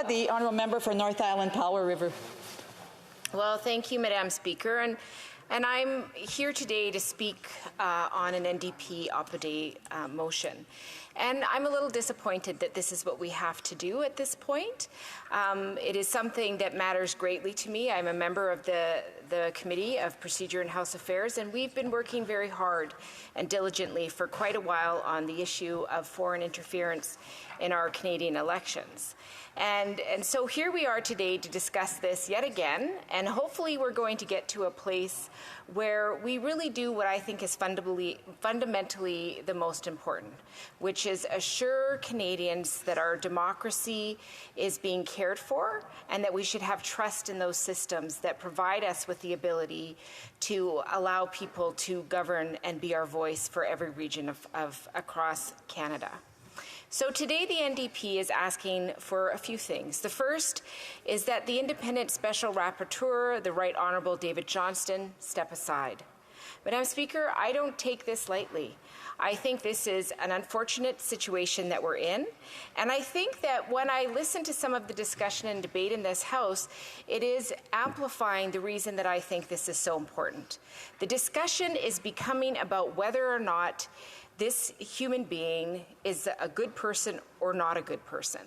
The honourable member for North Island Powell River. Well, thank you, Madam Speaker. And I'm here today to speak on an NDP Oppo Day motion. And I'm a little disappointed that this is what we have to do at this point. It is something that matters greatly to me. I'm a member of the Committee of Procedure and House Affairs, and we've been working very hard and diligently for quite a while on the issue of foreign interference in our Canadian elections. And so here we are today to discuss this yet again, and hopefully we're going to get to a place where we really do what I think is fundamentally the most important, which is assure Canadians that our democracy is being cared for and that we should have trust in those systems that provide us with the ability to allow people to govern and be our voice for every region of across Canada. So today the NDP is asking for a few things. The first is that the independent special rapporteur, the Right Honourable David Johnston, step aside. Madam Speaker, I don't take this lightly. I think this is an unfortunate situation that we're in, and I think that when I listen to some of the discussion and debate in this House, it is amplifying the reason that I think this is so important. The discussion is becoming about whether or not this human being is a good person or not a good person,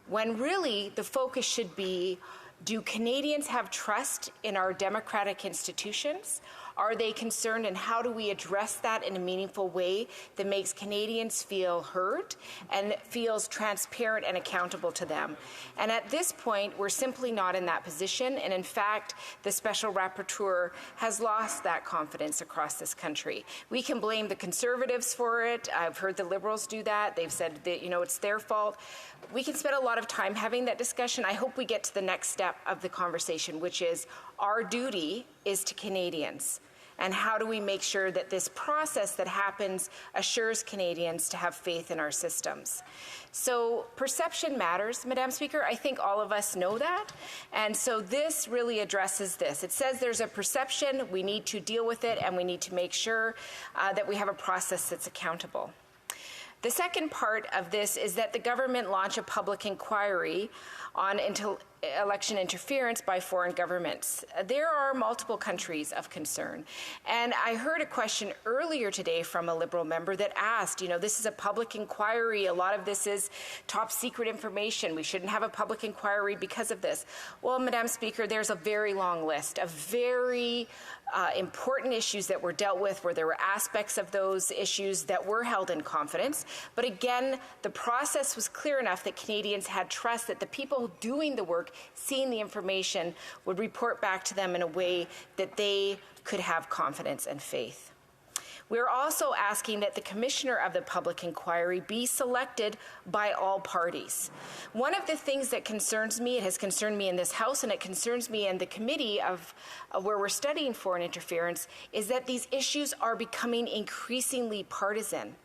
when really the focus should be, do Canadians have trust in our democratic institutions? Are they concerned, and how do we address that in a meaningful way that makes Canadians feel heard and feels transparent and accountable to them? And at this point, we're simply not in that position. And in fact, the Special Rapporteur has lost that confidence across this country. We can blame the Conservatives for it. I've heard the Liberals do that. They've said that, it's their fault. We can spend a lot of time having that discussion. I hope we get to the next step of the conversation, which is our duty is to Canadians. And how do we make sure that this process that happens assures Canadians to have faith in our systems? So perception matters, Madam Speaker. I think all of us know that. And so this really addresses this. It says there's a perception, we need to deal with it, and we need to make sure that we have a process that's accountable. The second part of this is that the government launch a public inquiry on election interference by foreign governments. There are multiple countries of concern. And I heard a question earlier today from a Liberal member that asked, this is a public inquiry, a lot of this is top secret information, we shouldn't have a public inquiry because of this. Well, Madam Speaker, there's a very long list of very important issues that were dealt with, where there were aspects of those issues that were held in confidence. But again, the process was clear enough that Canadians had trust that the people doing the work, seeing the information, would report back to them in a way that they could have confidence and faith. We're also asking that the Commissioner of the Public Inquiry be selected by all parties. One of the things that concerns me, it has concerned me in this House and it concerns me in the committee of where we're studying foreign interference, is that these issues are becoming increasingly partisan.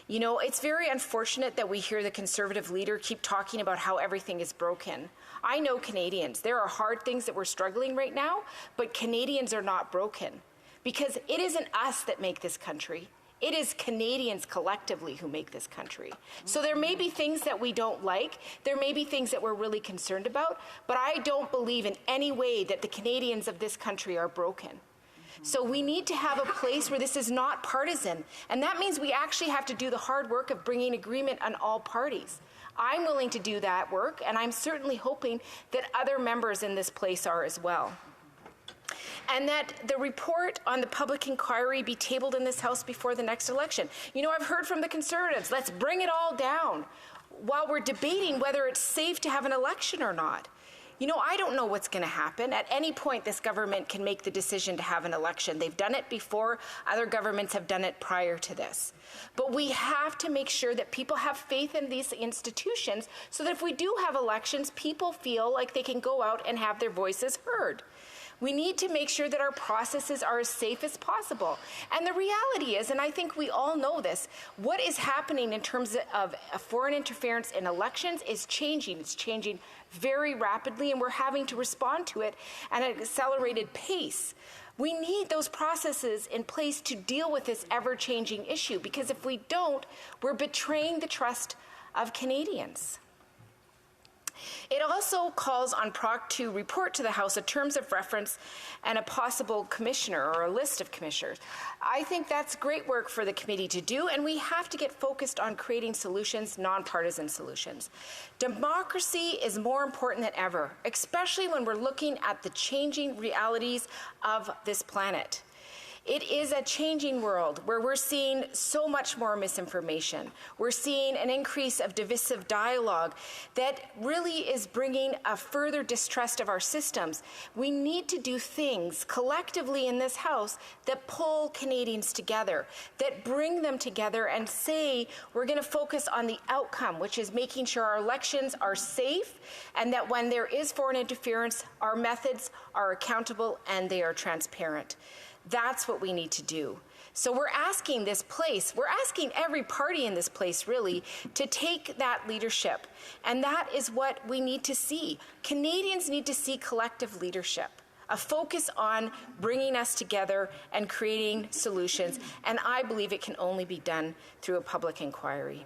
It's very unfortunate that we hear the Conservative leader keep talking about how everything is broken. I know Canadians. There are hard things that we're struggling right now, but Canadians are not broken. Because it isn't us that make this country. It is Canadians collectively who make this country. So there may be things that we don't like. There may be things that we're really concerned about. But I don't believe in any way that the Canadians of this country are broken. So we need to have a place where this is not partisan. And that means we actually have to do the hard work of bringing agreement on all parties. I'm willing to do that work, and I'm certainly hoping that other members in this place are as well. And that the report on the public inquiry be tabled in this House before the next election. I've heard from the Conservatives, let's bring it all down, while we're debating whether it's safe to have an election or not. I don't know what's going to happen. At any point, this government can make the decision to have an election. They've done it before. Other governments have done it prior to this. But we have to make sure that people have faith in these institutions so that if we do have elections, people feel like they can go out and have their voices heard. We need to make sure that our processes are as safe as possible. And the reality is, and I think we all know this, what is happening in terms of foreign interference in elections is changing. It's changing very rapidly, and we're having to respond to it at an accelerated pace. We need those processes in place to deal with this ever-changing issue, because if we don't, we're betraying the trust of Canadians. It also calls on PROC to report to the House a terms of reference and a possible commissioner or a list of commissioners. I think that's great work for the committee to do, and we have to get focused on creating solutions, nonpartisan solutions. Democracy is more important than ever, especially when we're looking at the changing realities of this planet. It is a changing world where we're seeing so much more misinformation. We're seeing an increase of divisive dialogue that really is bringing a further distrust of our systems. We need to do things collectively in this House that pull Canadians together, that bring them together and say we're going to focus on the outcome, which is making sure our elections are safe and that when there is foreign interference, our methods are accountable and they are transparent. That's what we need to do. So we're asking this place, we're asking every party in this place really to take that leadership. And that is what we need to see. Canadians need to see collective leadership, a focus on bringing us together and creating solutions. And I believe it can only be done through a public inquiry.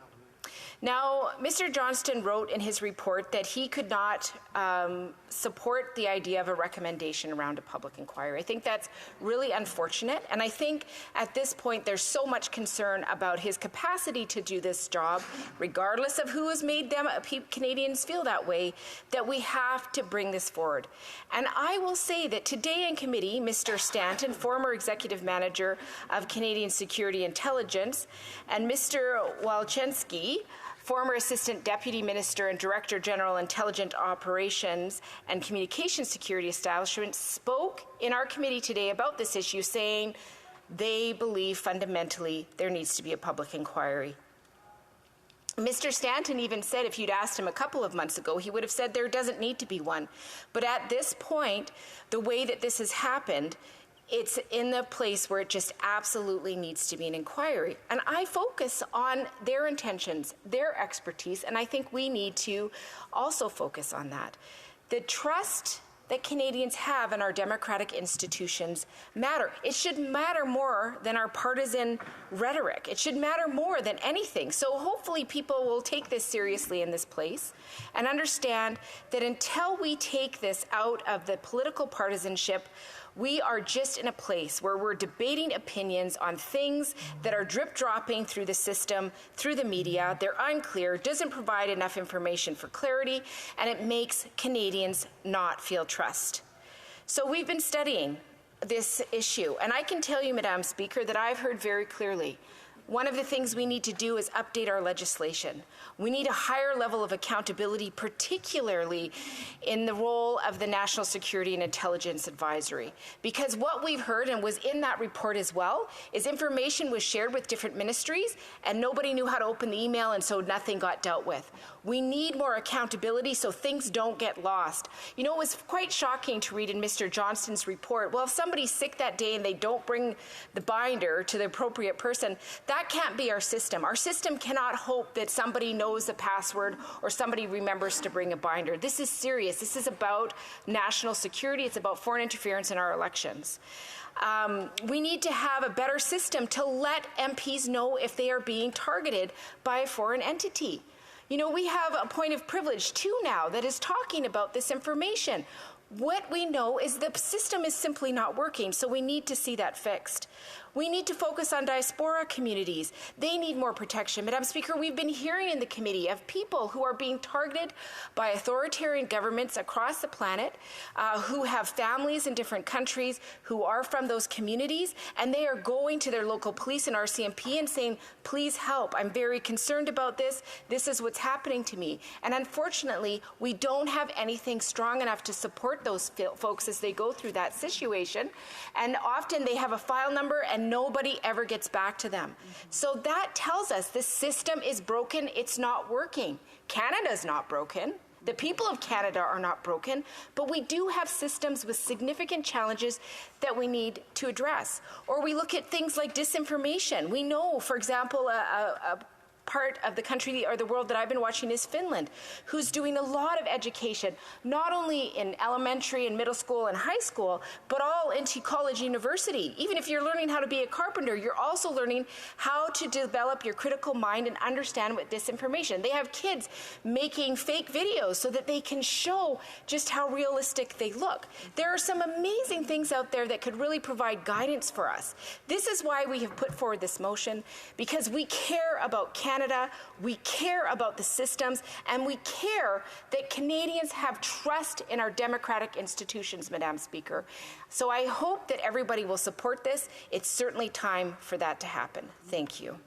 Now, Mr. Johnston wrote in his report that he could not support the idea of a recommendation around a public inquiry. I think that's really unfortunate, and I think at this point there's so much concern about his capacity to do this job, regardless of who has made them Canadians feel that way, that we have to bring this forward. And I will say that today in committee, Mr. Stanton, former executive manager of Canadian Security Intelligence, and Mr. Walczynski, former Assistant Deputy Minister and Director General Intelligent Operations and Communication Security Establishment, spoke in our committee today about this issue, saying they believe fundamentally there needs to be a public inquiry. Mr. Stanton even said if you'd asked him a couple of months ago, he would have said there doesn't need to be one. But at this point, the way that this has happened, it's in the place where it just absolutely needs to be an inquiry. And I focus on their intentions, their expertise, and I think we need to also focus on that. The trust that Canadians have in our democratic institutions matter. It should matter more than our partisan rhetoric. It should matter more than anything. So hopefully people will take this seriously in this place and understand that until we take this out of the political partisanship, we are just in a place where we're debating opinions on things that are drip-dropping through the system, through the media. They're unclear, doesn't provide enough information for clarity, and it makes Canadians not feel trust. So we've been studying this issue, and I can tell you, Madam Speaker, that I've heard very clearly one of the things we need to do is update our legislation. We need a higher level of accountability, particularly in the role of the National Security and Intelligence Advisory. Because what we've heard, and was in that report as well, is information was shared with different ministries and nobody knew how to open the email, and so nothing got dealt with. We need more accountability so things don't get lost. You know, it was quite shocking to read in Mr. Johnston's report, well, if somebody's sick that day and they don't bring the binder to the appropriate person, that can't be our system. Our system cannot hope that somebody knows the password or somebody remembers to bring a binder. This is serious. This is about national security. It's about foreign interference in our elections. We need to have a better system to let MPs know if they are being targeted by a foreign entity. You know, we have a point of privilege too now that is talking about this information. What we know is the system is simply not working, so we need to see that fixed. We need to focus on diaspora communities. They need more protection. Madam Speaker, we've been hearing in the committee of people who are being targeted by authoritarian governments across the planet, who have families in different countries, who are from those communities, and they are going to their local police and RCMP and saying, please help. I'm very concerned about this. This is what's happening to me. And unfortunately, we don't have anything strong enough to support those folks as they go through that situation. And often they have a file number and nobody ever gets back to them. So that tells us the system is broken, it's not working. Canada's not broken. The people of Canada are not broken, but we do have systems with significant challenges that we need to address. Or we look at things like disinformation. We know, for example, a part of the country or the world that I've been watching is Finland, who's doing a lot of education, not only in elementary and middle school and high school, but all into college, university. Even if you're learning how to be a carpenter, you're also learning how to develop your critical mind and understand what disinformation. They have kids making fake videos so that they can show just how realistic they look. There are some amazing things out there that could really provide guidance for us. This is why we have put forward this motion, because we care about Canada, we care about the systems, and we care that Canadians have trust in our democratic institutions, Madam Speaker. So I hope that everybody will support this. It's certainly time for that to happen. Thank you.